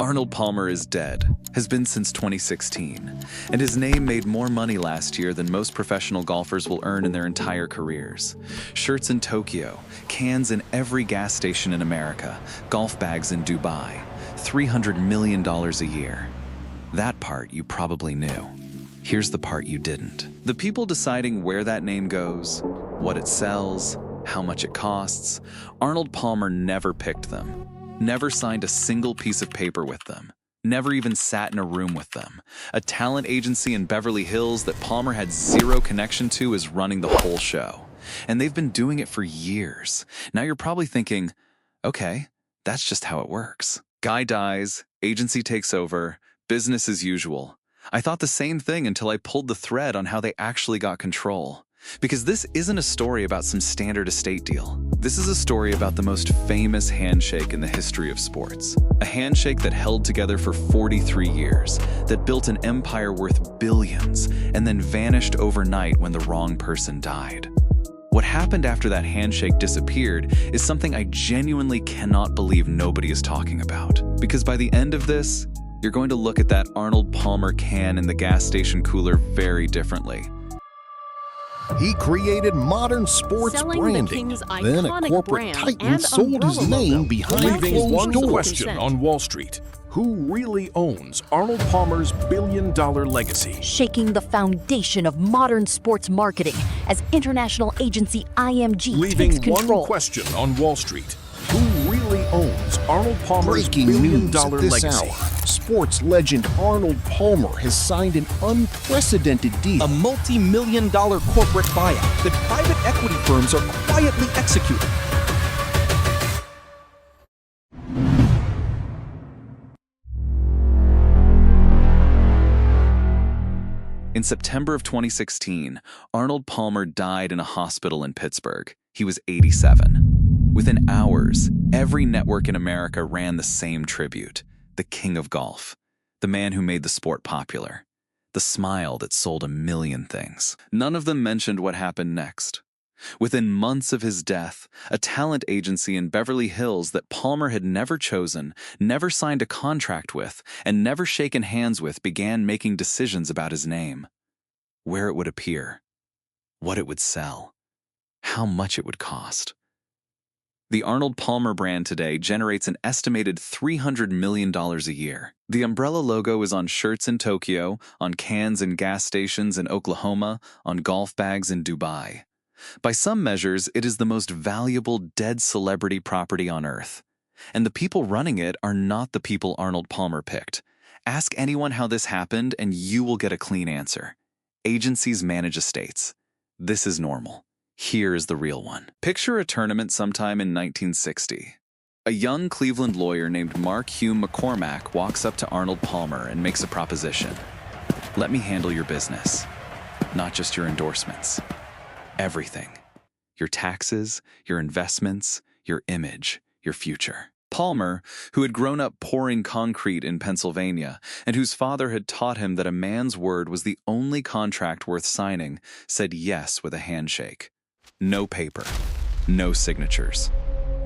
Arnold Palmer is dead, has been since 2016, and his name made more money last year than most professional golfers will earn in their entire careers. Shirts in Tokyo, cans in every gas station in America, golf bags in Dubai, $300 million a year. That part you probably knew. Here's the part you didn't. The people deciding where that name goes, what it sells, how much it costs, Arnold Palmer never picked them. Never signed a single piece of paper with them. Never even sat in a room with them. A talent agency in Beverly Hills that Palmer had zero connection to is running the whole show. And they've been doing it for years. Now you're probably thinking, okay, that's just how it works. Guy dies, agency takes over, business as usual. I thought the same thing until I pulled the thread on how they actually got control. Because this isn't a story about some standard estate deal. This is a story about the most famous handshake in the history of sports. A handshake that held together for 43 years, that built an empire worth billions, and then vanished overnight when the wrong person died. What happened after that handshake disappeared is something I genuinely cannot believe nobody is talking about. Because by the end of this, you're going to look at that Arnold Palmer can in the gas station cooler very differently. He created modern sports Selling branding. the King's Then a iconic corporate brand titan and sold his umbrella name logo. behind Leaving closed one doors. question On Wall Street. Who really owns Arnold Palmer's billion-dollar legacy? Shaking the foundation of modern sports marketing as international agency IMG Leaving takes one control. question on Wall Street. Who really owns Arnold Palmer's Breaking news at billion-dollar this legacy? hour. Sports legend Arnold Palmer has signed an unprecedented deal. A multi-million-dollar corporate buyout that private equity firms are quietly executing. In September of 2016, Arnold Palmer died in a hospital in Pittsburgh. He was 87. Within hours, every network in America ran the same tribute. The king of golf. The man who made the sport popular. The smile that sold a million things. None of them mentioned what happened next. Within months of his death, a talent agency in Beverly Hills that Palmer had never chosen, never signed a contract with, and never shaken hands with began making decisions about his name. Where it would appear. What it would sell. How much it would cost. The Arnold Palmer brand today generates an estimated $300 million a year. The umbrella logo is on shirts in Tokyo, on cans in gas stations in Oklahoma, on golf bags in Dubai. By some measures, it is the most valuable dead celebrity property on Earth. And the people running it are not the people Arnold Palmer picked. Ask anyone how this happened and you will get a clean answer. Agencies manage estates. This is normal. Here is the real one. Picture a tournament sometime in 1960. A young Cleveland lawyer named Mark McCormack walks up to Arnold Palmer and makes a proposition. Let me handle your business, not just your endorsements. Everything. Your taxes, your investments, your image, your future. Palmer, who had grown up pouring concrete in Pennsylvania and whose father had taught him that a man's word was the only contract worth signing, said yes with a handshake. No paper, no signatures,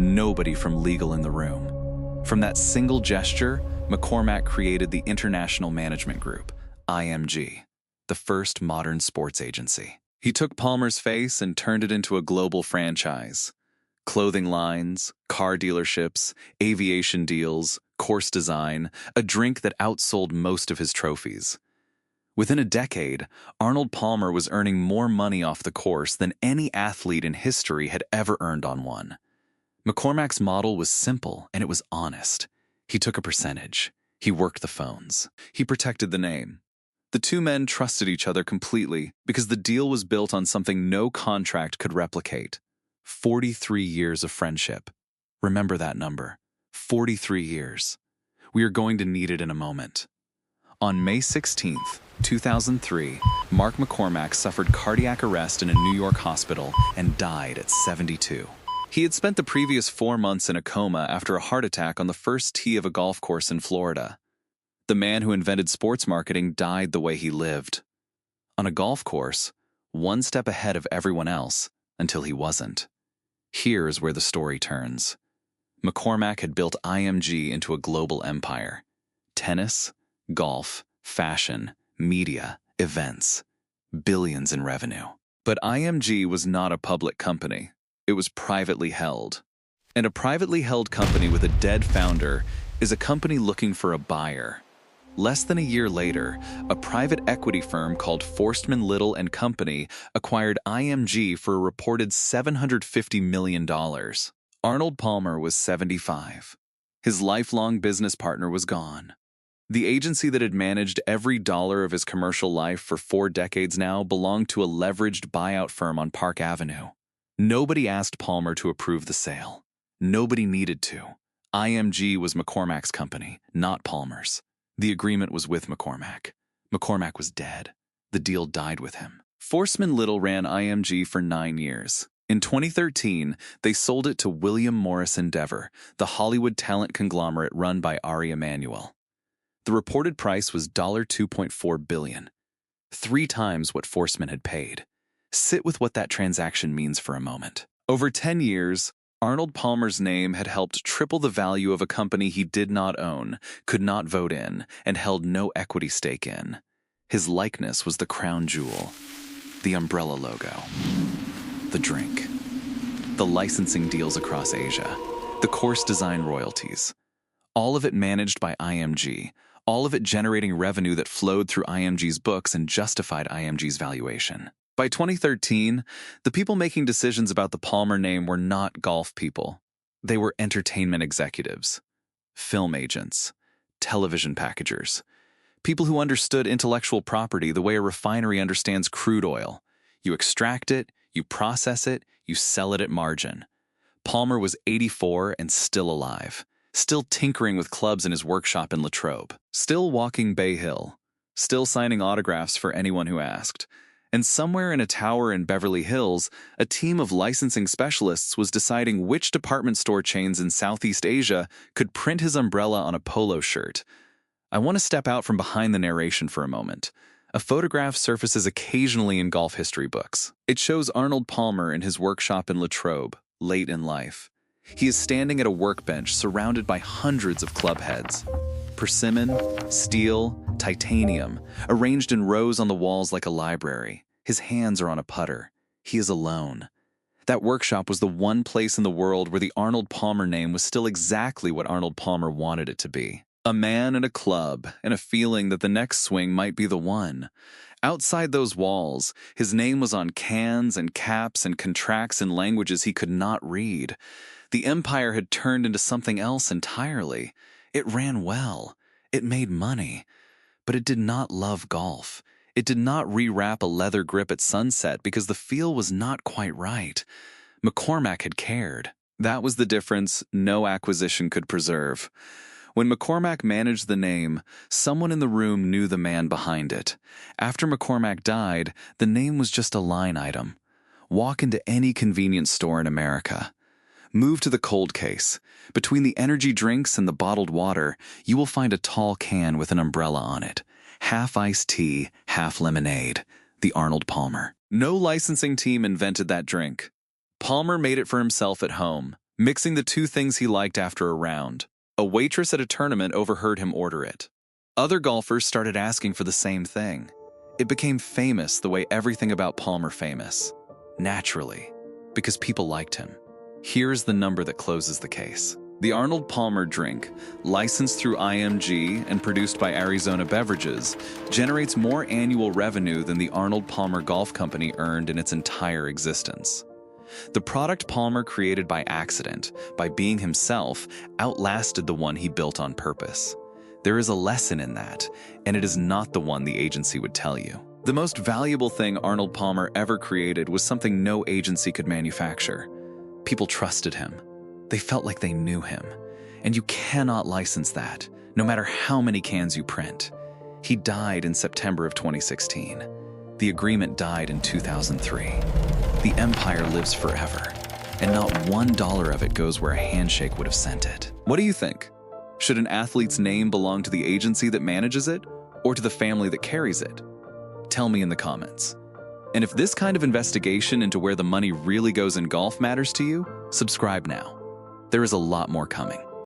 nobody from legal in the room. From that single gesture, McCormack created the International Management Group, IMG, the first modern sports agency. He took Palmer's face and turned it into a global franchise. Clothing lines, car dealerships, aviation deals, course design, a drink that outsold most of his trophies. Within a decade, Arnold Palmer was earning more money off the course than any athlete in history had ever earned on one. McCormack's model was simple and it was honest. He took a percentage. He worked the phones. He protected the name. The two men trusted each other completely because the deal was built on something no contract could replicate. 43 years of friendship. Remember that number. 43 years. We are going to need it in a moment. On May 16th, 2003, Mark McCormack suffered cardiac arrest in a New York hospital and died at 72. He had spent the previous 4 months in a coma after a heart attack on the first tee of a golf course in Florida. The man who invented sports marketing died the way he lived. On a golf course, one step ahead of everyone else, until he wasn't. Here is where the story turns. McCormack had built IMG into a global empire. Tennis, golf, fashion, media, events. Billions in revenue. But IMG was not a public company. It was privately held. And a privately held company with a dead founder is a company looking for a buyer. Less than a year later, a private equity firm called Forstmann Little and Company acquired IMG for a reported $750 million. Arnold Palmer was 75. His lifelong business partner was gone. The agency that had managed every dollar of his commercial life for 4 decades now belonged to a leveraged buyout firm on Park Avenue. Nobody asked Palmer to approve the sale. Nobody needed to. IMG was McCormack's company, not Palmer's. The agreement was with McCormack. McCormack was dead. The deal died with him. Forstmann Little ran IMG for 9 years. In 2013, they sold it to William Morris Endeavor, the Hollywood talent conglomerate run by Ari Emanuel. The reported price was $2.4 billion, 3 times what Forstmann had paid. Sit with what that transaction means for a moment. Over 10 years, Arnold Palmer's name had helped triple the value of a company he did not own, could not vote in, and held no equity stake in. His likeness was the crown jewel, the umbrella logo, the drink, the licensing deals across Asia, the course design royalties. All of it managed by IMG, all of it generating revenue that flowed through IMG's books and justified IMG's valuation. By 2013, the people making decisions about the Palmer name were not golf people. They were entertainment executives, film agents, television packagers, people who understood intellectual property the way a refinery understands crude oil. You extract it, you process it, you sell it at margin. Palmer was 84 and still alive, still tinkering with clubs in his workshop in Latrobe, still walking Bay Hill, still signing autographs for anyone who asked. And somewhere in a tower in Beverly Hills, a team of licensing specialists was deciding which department store chains in Southeast Asia could print his umbrella on a polo shirt. I want to step out from behind the narration for a moment. A photograph surfaces occasionally in golf history books. It shows Arnold Palmer in his workshop in Latrobe, late in life. He is standing at a workbench surrounded by hundreds of club heads. Persimmon, steel, titanium, arranged in rows on the walls like a library. His hands are on a putter. He is alone. That workshop was the one place in the world where the Arnold Palmer name was still exactly what Arnold Palmer wanted it to be. A man and a club, and a feeling that the next swing might be the one. Outside those walls, his name was on cans and caps and contracts in languages he could not read. The empire had turned into something else entirely. It ran well. It made money. But it did not love golf. It did not rewrap a leather grip at sunset because the feel was not quite right. McCormack had cared. That was the difference no acquisition could preserve. When McCormack managed the name, someone in the room knew the man behind it. After McCormack died, the name was just a line item. Walk into any convenience store in America. Move to the cold case. Between the energy drinks and the bottled water, you will find a tall can with an umbrella on it. Half iced tea, half lemonade. The Arnold Palmer. No licensing team invented that drink. Palmer made it for himself at home, mixing the 2 things he liked after a round. A waitress at a tournament overheard him order it. Other golfers started asking for the same thing. It became famous the way everything about Palmer famous. Naturally, because people liked him. Here's the number that closes the case. The Arnold Palmer drink, licensed through IMG and produced by Arizona Beverages, generates more annual revenue than the Arnold Palmer Golf Company earned in its entire existence. The product Palmer created by accident, by being himself, outlasted the one he built on purpose. There is a lesson in that, and it is not the one the agency would tell you. The most valuable thing Arnold Palmer ever created was something no agency could manufacture. People trusted him. They felt like they knew him. And you cannot license that, no matter how many cans you print. He died in September of 2016. The agreement died in 2003. The empire lives forever, and not $1 of it goes where a handshake would have sent it. What do you think? Should an athlete's name belong to the agency that manages it, or to the family that carries it? Tell me in the comments. And if this kind of investigation into where the money really goes in golf matters to you, subscribe now. There is a lot more coming.